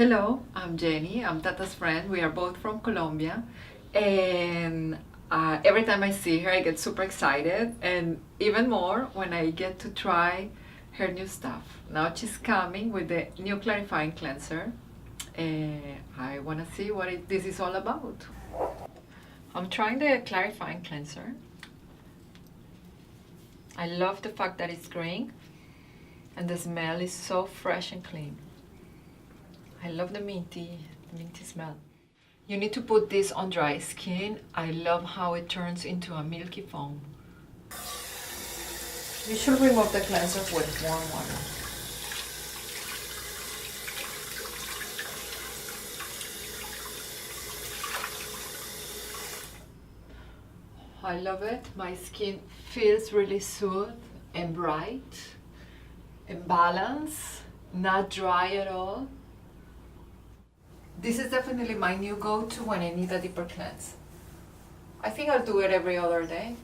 Hello, I'm Jenny. I'm Tata's friend. We are both from Colombia. And every time I see her, I get super excited. And even more when I get to try her new stuff. Now she's coming with the new clarifying cleanser. I want to see what this is all about. I'm trying the clarifying cleanser. I love the fact that it's green and the smell is so fresh and clean. I love the minty smell. You need to put this on dry skin. I love how it turns into a milky foam. You should remove the cleanser with warm water. I love it. My skin feels really soothe and bright and balanced, not dry at all. This is definitely my new go-to when I need a deeper cleanse. I think I'll do it every other day.